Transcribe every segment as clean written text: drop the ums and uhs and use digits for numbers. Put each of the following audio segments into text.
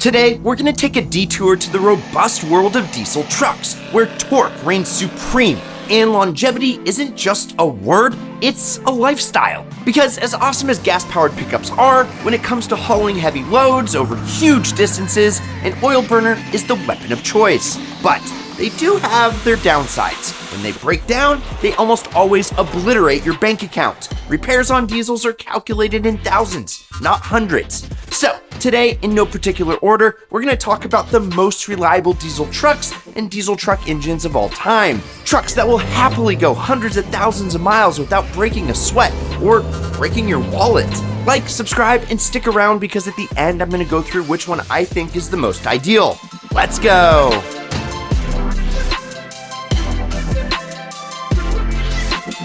Today, we're going to take a detour to the robust world of diesel trucks, where torque reigns supreme and longevity isn't just a word, it's a lifestyle. Because as awesome as gas-powered pickups are, when it comes to hauling heavy loads over huge distances, an oil burner is the weapon of choice. But they do have their downsides. When they break down, they almost always obliterate your bank account. Repairs on diesels are calculated in thousands, not hundreds. So, today, in no particular order, we're going to talk about the most reliable diesel trucks and diesel truck engines of all time. Trucks that will happily go hundreds of thousands of miles without breaking a sweat or breaking your wallet. Like, subscribe, and stick around because at the end, I'm going to go through which one I think is the most ideal. Let's go!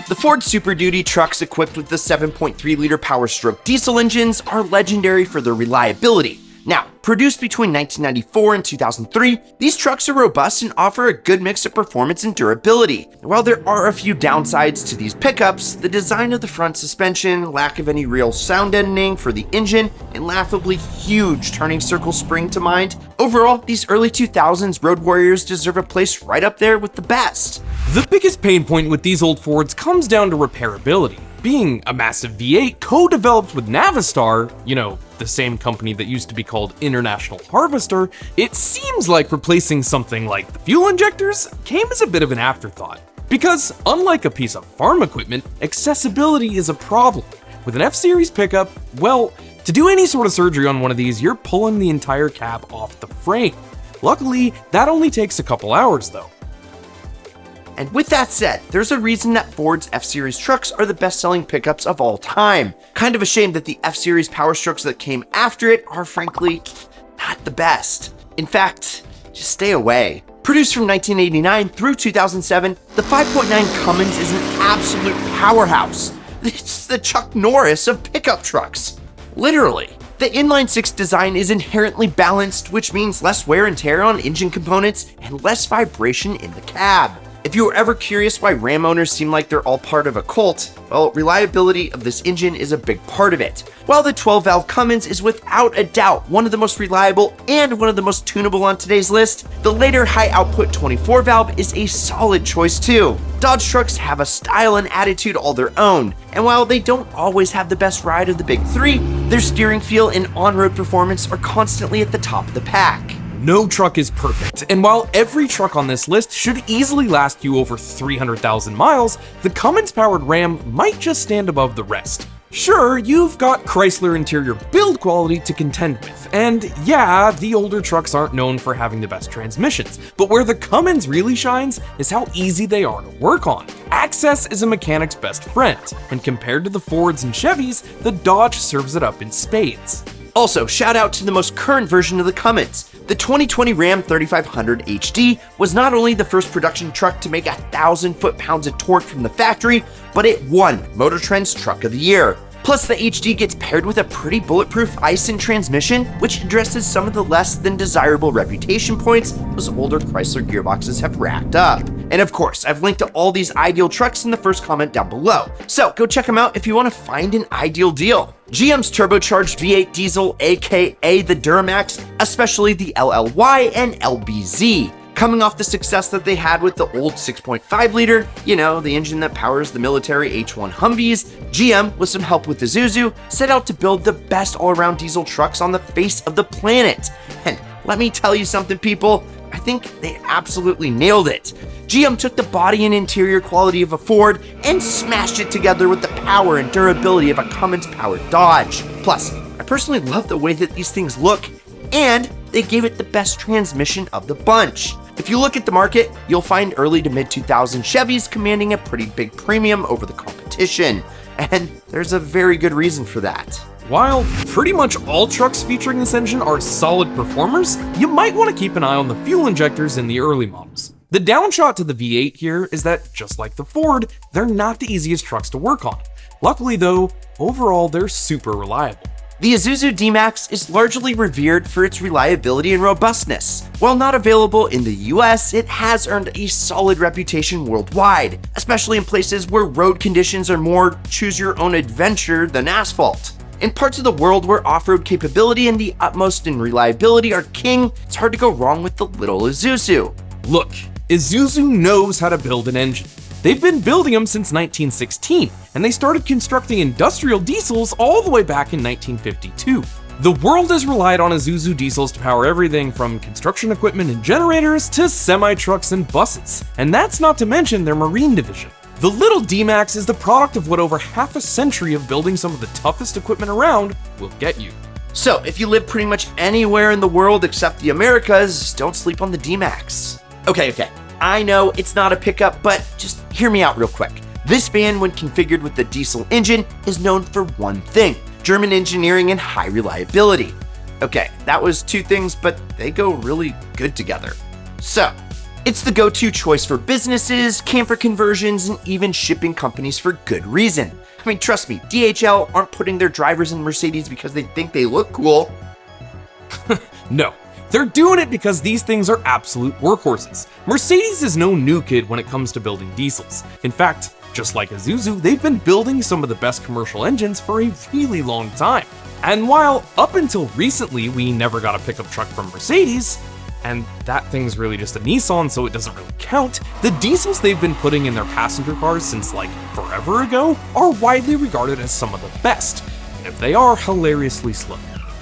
The Ford Super Duty trucks equipped with the 7.3-liter Power Stroke diesel engines are legendary for their reliability. Now, produced between 1994 and 2003, these trucks are robust and offer a good mix of performance and durability. While there are a few downsides to these pickups, the design of the front suspension, lack of any real sound deadening for the engine, and laughably huge turning circle spring to mind, overall, these early 2000s road warriors deserve a place right up there with the best. The biggest pain point with these old Fords comes down to repairability. Being a massive V8 co-developed with Navistar, the same company that used to be called International Harvester, it seems like replacing something like the fuel injectors came as a bit of an afterthought. Because unlike a piece of farm equipment, accessibility is a problem. With an F-Series pickup, well, to do any sort of surgery on one of these, you're pulling the entire cab off the frame. Luckily, that only takes a couple hours though. And with that said, there's a reason that Ford's F-Series trucks are the best-selling pickups of all time. Kind of a shame that the F-Series Power Strokes that came after it are frankly not the best. In fact, just stay away. Produced from 1989 through 2007, the 5.9 Cummins is an absolute powerhouse. It's the Chuck Norris of pickup trucks. Literally. The inline-six design is inherently balanced, which means less wear and tear on engine components and less vibration in the cab. If you were ever curious why Ram owners seem like they're all part of a cult, well, reliability of this engine is a big part of it. While the 12-valve Cummins is without a doubt one of the most reliable and one of the most tunable on today's list, the later high-output 24-valve is a solid choice too. Dodge trucks have a style and attitude all their own, and while they don't always have the best ride of the big three, their steering feel and on-road performance are constantly at the top of the pack. No truck is perfect, and while every truck on this list should easily last you over 300,000 miles, the Cummins-powered Ram might just stand above the rest. Sure, you've got Chrysler interior build quality to contend with, and yeah, the older trucks aren't known for having the best transmissions, but where the Cummins really shines is how easy they are to work on. Access is a mechanic's best friend, and compared to the Fords and Chevys, the Dodge serves it up in spades. Also, shout out to the most current version of the Cummins. The 2020 Ram 3500 HD was not only the first production truck to make 1,000 foot-pounds of torque from the factory, but it won Motor Trend's Truck of the Year. Plus, the HD gets paired with a pretty bulletproof Aisin transmission, which addresses some of the less than desirable reputation points those older Chrysler gearboxes have racked up. And of course, I've linked to all these ideal trucks in the first comment down below, so go check them out if you want to find an ideal deal. GM's turbocharged V8 diesel, aka the Dura-Max, especially the LLY and LBZ. Coming off the success that they had with the old 6.5-liter, the engine that powers the military H1 Humvees, GM, with some help with Isuzu, set out to build the best all-around diesel trucks on the face of the planet. And let me tell you something, people, I think they absolutely nailed it. GM took the body and interior quality of a Ford and smashed it together with the power and durability of a Cummins-powered Dodge. Plus, I personally love the way that these things look, and they gave it the best transmission of the bunch. If you look at the market, you'll find early to mid-2000 Chevys commanding a pretty big premium over the competition, and there's a very good reason for that. While pretty much all trucks featuring this engine are solid performers, you might want to keep an eye on the fuel injectors in the early models. The downshot to the V8 here is that, just like the Ford, they're not the easiest trucks to work on. Luckily though, overall they're super reliable. The Isuzu D-Max is largely revered for its reliability and robustness. While not available in the US, it has earned a solid reputation worldwide, especially in places where road conditions are more choose-your-own-adventure than asphalt. In parts of the world where off-road capability and the utmost in reliability are king, it's hard to go wrong with the little Isuzu. Look, Isuzu knows how to build an engine. They've been building them since 1916, and they started constructing industrial diesels all the way back in 1952. The world has relied on Isuzu diesels to power everything from construction equipment and generators to semi-trucks and buses, and that's not to mention their marine division. The little D-Max is the product of what over half a century of building some of the toughest equipment around will get you. So, if you live pretty much anywhere in the world except the Americas, don't sleep on the D-Max. Okay, I know it's not a pickup, but just hear me out real quick. This van, when configured with the diesel engine, is known for one thing: German engineering and high reliability. Okay, that was two things, but they go really good together. So, it's the go-to choice for businesses, camper conversions, and even shipping companies for good reason. I mean, trust me, DHL aren't putting their drivers in Mercedes because they think they look cool. No, they're doing it because these things are absolute workhorses. Mercedes is no new kid when it comes to building diesels. In fact, just like Isuzu, they've been building some of the best commercial engines for a really long time. And while up until recently we never got a pickup truck from Mercedes, and that thing's really just a Nissan, so it doesn't really count, the diesels they've been putting in their passenger cars since like forever ago are widely regarded as some of the best, and if they are, hilariously slow.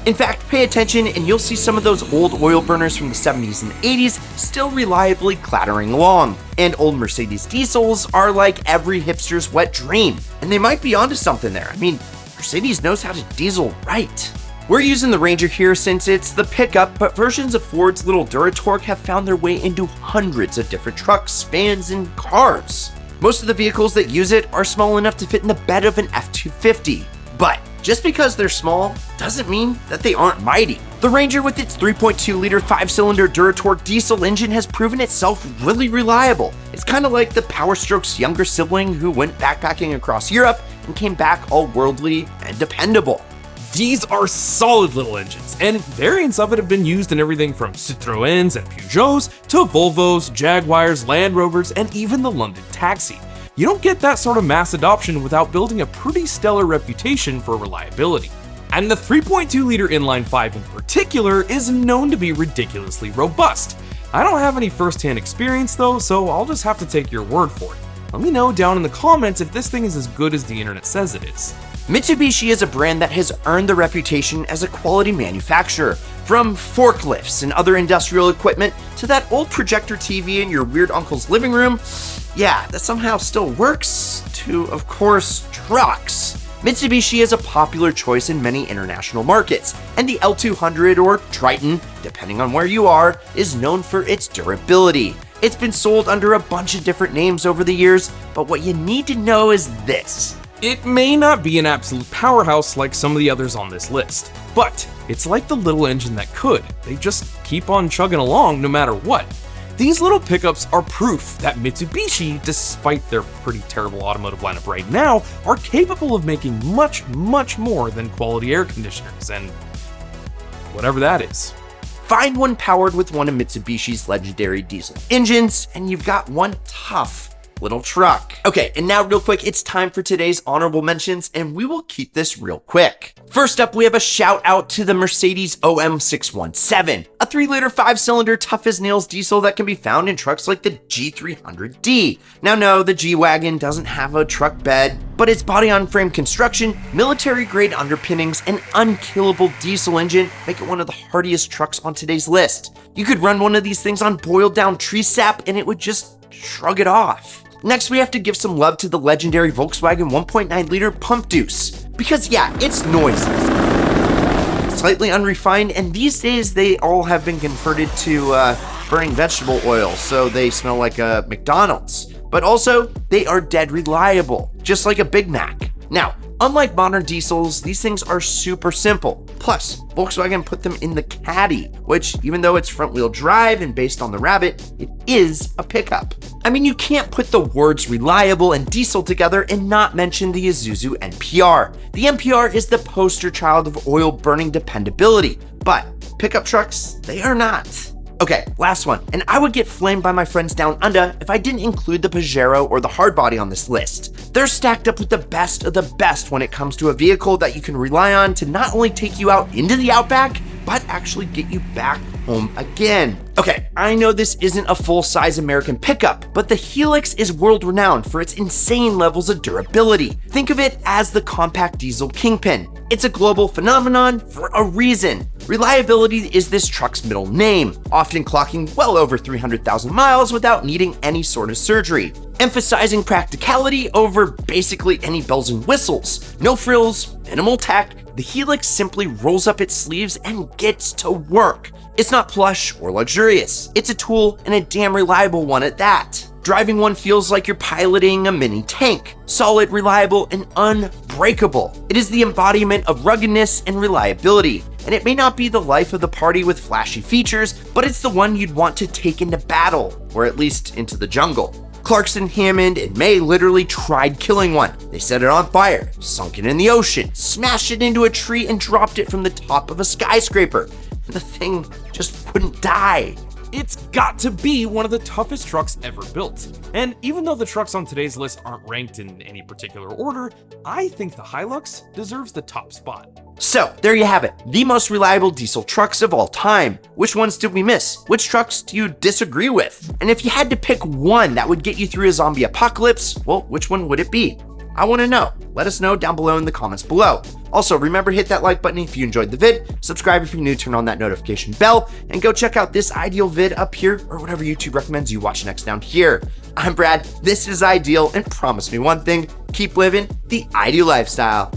In fact, pay attention and you'll see some of those old oil burners from the 70s and 80s still reliably clattering along. And old Mercedes diesels are like every hipster's wet dream, and they might be onto something there. I mean, Mercedes knows how to diesel right. We're using the Ranger here since it's the pickup, but versions of Ford's little Duratorq have found their way into hundreds of different trucks, vans, and cars. Most of the vehicles that use it are small enough to fit in the bed of an F-250. But just because they're small doesn't mean that they aren't mighty. The Ranger with its 3.2-liter 5-cylinder Duratorq diesel engine has proven itself really reliable. It's kind of like the Power Stroke's younger sibling who went backpacking across Europe and came back all worldly and dependable. These are solid little engines, and variants of it have been used in everything from Citroëns and Peugeots to Volvos, Jaguars, Land Rovers, and even the London Taxi. You don't get that sort of mass adoption without building a pretty stellar reputation for reliability. And the 3.2-liter inline-5 in particular is known to be ridiculously robust. I don't have any first-hand experience though, so I'll just have to take your word for it. Let me know down in the comments if this thing is as good as the internet says it is. Mitsubishi is a brand that has earned the reputation as a quality manufacturer. From forklifts and other industrial equipment to that old projector TV in your weird uncle's living room, yeah, that somehow still works, to, of course, trucks. Mitsubishi is a popular choice in many international markets, and the L200 or Triton, depending on where you are, is known for its durability. It's been sold under a bunch of different names over the years, but what you need to know is this. It may not be an absolute powerhouse like some of the others on this list, but it's like the little engine that could. They just keep on chugging along no matter what. These little pickups are proof that Mitsubishi, despite their pretty terrible automotive lineup right now, are capable of making much, much more than quality air conditioners and whatever that is. Find one powered with one of Mitsubishi's legendary diesel engines, and you've got one tough little truck. Okay, and now real quick, it's time for today's honorable mentions, and we will keep this real quick. First up, we have a shout out to the Mercedes OM617, a 3-liter 5-cylinder tough as nails diesel that can be found in trucks like the G300D. Now no, the G-Wagon doesn't have a truck bed, but its body-on-frame construction, military-grade underpinnings, and unkillable diesel engine make it one of the hardiest trucks on today's list. You could run one of these things on boiled down tree sap and it would just shrug it off. Next, we have to give some love to the legendary Volkswagen 1.9-liter Pumpe Duse. Because yeah, it's noisy, slightly unrefined, and these days they all have been converted to burning vegetable oil, so they smell like a McDonald's. But also, they are dead reliable, just like a Big Mac. Now, unlike modern diesels, these things are super simple. Plus, Volkswagen put them in the Caddy, which, even though it's front-wheel drive and based on the Rabbit, it is a pickup. I mean, you can't put the words reliable and diesel together and not mention the Isuzu NPR. The NPR is the poster child of oil-burning dependability, but pickup trucks, they are not. Okay, last one, and I would get flamed by my friends down under if I didn't include the Pajero or the Hardbody on this list. They're stacked up with the best of the best when it comes to a vehicle that you can rely on to not only take you out into the outback, but actually get you back home again. Okay, I know this isn't a full-size American pickup, but the Hilux is world-renowned for its insane levels of durability. Think of it as the compact diesel kingpin. It's a global phenomenon for a reason. Reliability is this truck's middle name, often clocking well over 300,000 miles without needing any sort of surgery, emphasizing practicality over basically any bells and whistles. No frills, minimal tech. The Hilux simply rolls up its sleeves and gets to work. It's not plush or luxurious. It's a tool, and a damn reliable one at that. Driving one feels like you're piloting a mini tank. Solid, reliable, and unbreakable. It is the embodiment of ruggedness and reliability. And it may not be the life of the party with flashy features, but it's the one you'd want to take into battle, or at least into the jungle. Clarkson, Hammond, and May literally tried killing one. They set it on fire, sunk it in the ocean, smashed it into a tree, and dropped it from the top of a skyscraper. And the thing just wouldn't die. It's got to be one of the toughest trucks ever built. And even though the trucks on today's list aren't ranked in any particular order, I think the Hilux deserves the top spot. So, there you have it, the most reliable diesel trucks of all time. Which ones did we miss? Which trucks do you disagree with? And if you had to pick one that would get you through a zombie apocalypse, well, which one would it be? I want to know. Let us know down below in the comments below. Also, remember, hit that like button if you enjoyed the vid, subscribe if you're new, turn on that notification bell, and go check out this Ideal vid up here, or whatever YouTube recommends you watch next down here. I'm Brad, this is Ideal, and promise me one thing, keep living the Ideal lifestyle.